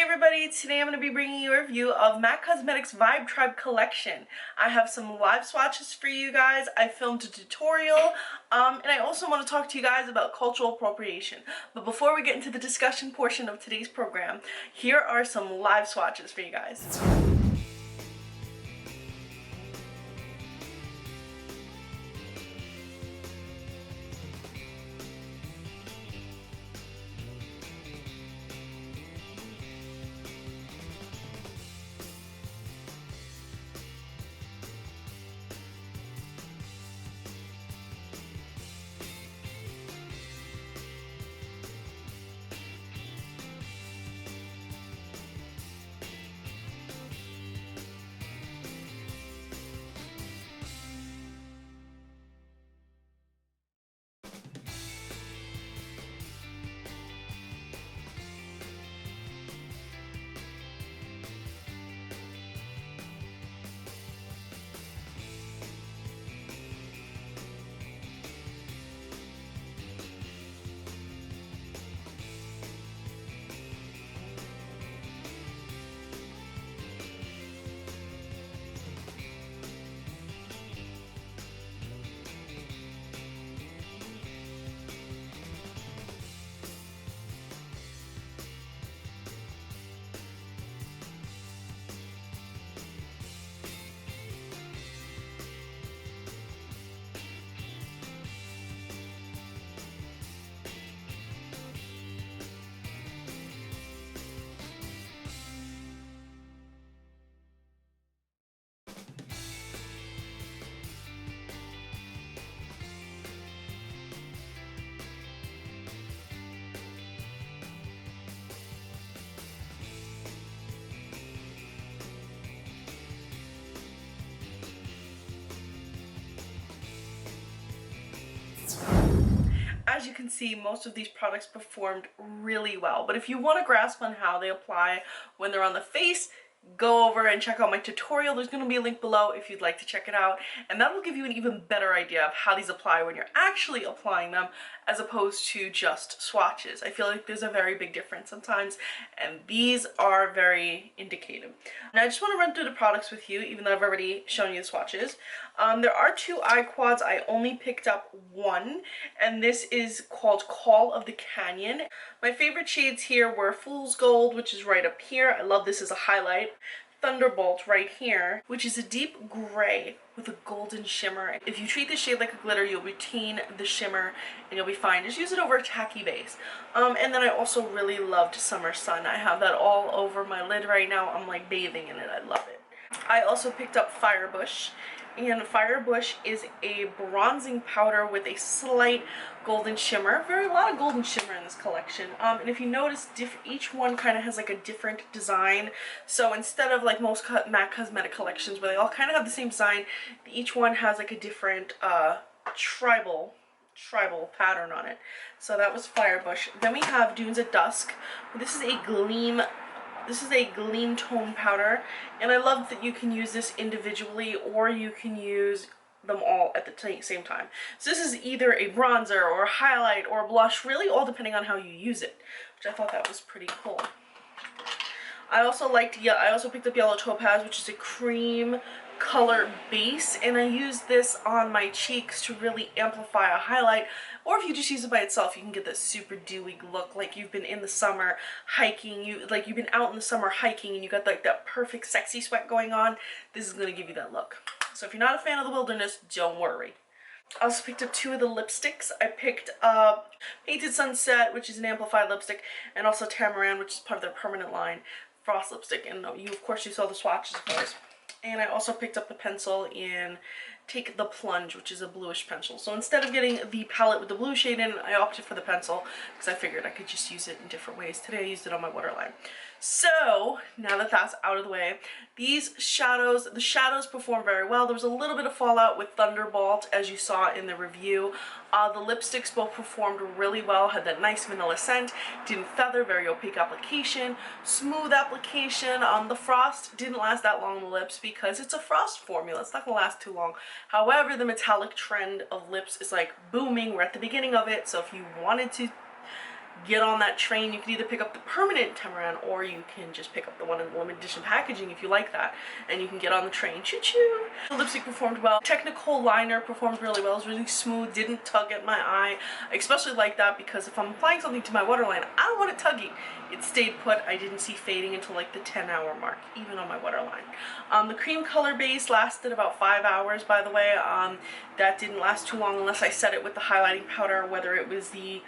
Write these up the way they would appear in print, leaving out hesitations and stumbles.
everybody, today I'm going to be bringing you a review of MAC Cosmetics Vibe Tribe collection. I have some live swatches for you guys, I filmed a tutorial, and I also want to talk to you guys about cultural appropriation. But before we get into the discussion portion of today's program, here are some live swatches for you guys. As you can see, most of these products performed really well, but if you want to grasp on how they apply when they're on the face, go over and check out my tutorial. There's going to be a link below if you'd like to check it out, and that will give you an even better idea of how these apply when you're actually applying them as opposed to just swatches. I feel like there's a very big difference sometimes, and these are very indicative. Now I just want to run through the products with you, even though I've already shown you the swatches. There are two eye quads. I only picked up one, and this is called Call of the Canyon. My favorite shades here were Fool's Gold, which is right up here. I love this as a highlight. Thunderbolt right here, which is a deep gray with a golden shimmer. If you treat the shade like a glitter, you'll retain the shimmer and you'll be fine. Just use it over a tacky base. And then I also really loved Summer Sun. I have that all over my lid right now. I'm like bathing in it. I love it. I also picked up Firebush. And Firebush is a bronzing powder with a slight golden shimmer. A lot of golden shimmer in this collection. And if you notice, each one kind of has like a different design. So instead of like most MAC cosmetic collections where they all kind of have the same design, each one has like a different tribal pattern on it. So that was Firebush. Then we have Dunes at Dusk. This is a gleam tone powder, and I love that you can use this individually or you can use them all at the same time. So this is either a bronzer or a highlight or a blush, really all depending on how you use it, which I thought that was pretty cool. I also picked up Yellow Topaz, which is a cream color base, and I use this on my cheeks to really amplify a highlight, or if you just use it by itself, you can get that super dewy look, like you've been in the summer hiking, you've been out in the summer hiking and you got like that perfect sexy sweat going on. This is going to give you that look. So if you're not a fan of the wilderness, don't worry. I also picked up two of the lipsticks. I picked up Painted Sunset, which is an amplified lipstick, and also Tamarind, which is part of their permanent line Frost lipstick, and of course you saw the swatches of course. And I also picked up the pencil in Take the Plunge, which is a bluish pencil. So instead of getting the palette with the blue shade in, I opted for the pencil because I figured I could just use it in different ways. Today I used it on my waterline. So now that that's out of the way, the shadows perform very well. There was a little bit of fallout with Thunderbolt, as you saw in the review. The lipsticks both performed really well, had that nice vanilla scent, didn't feather, very opaque application, smooth application. The Frost didn't last that long on the lips because it's a Frost formula. It's not gonna last too long. However, the metallic trend of lips is like booming. We're at the beginning of it, so if you wanted to get on that train. You can either pick up the permanent Tamaran, or you can just pick up the one in the limited edition packaging if you like that, and you can get on the train. Choo-choo! The lipstick performed well. Technical liner performed really well. It was really smooth, didn't tug at my eye. I especially like that because if I'm applying something to my waterline, I don't want it tugging. It stayed put. I didn't see fading until like the 10-hour mark, even on my waterline. The cream color base lasted about 5 hours, by the way. That didn't last too long unless I set it with the highlighting powder, whether it was the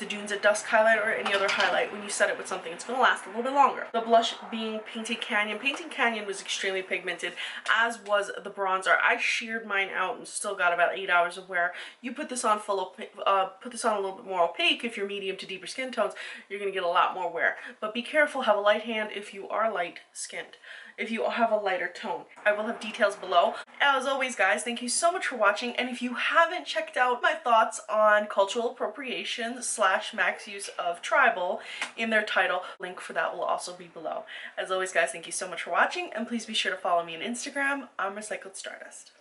Dunes at Dusk highlight or any other highlight. When you set it with something, it's going to last a little bit longer. The blush being Painted Canyon. Painted Canyon was extremely pigmented, as was the bronzer. I sheared mine out and still got about 8 hours of wear. You put this on put this on a little bit more opaque. If you're medium to deeper skin tones, you're going to get a lot more wear. But be careful, have a light hand if you are light skinned. If you have a lighter tone. I will have details below. As always, guys, thank you so much for watching, and if you haven't checked out my thoughts on cultural appropriation / max use of tribal in their title, link for that will also be below. As always, guys, thank you so much for watching, and please be sure to follow me on Instagram. I'm Recycled Stardust.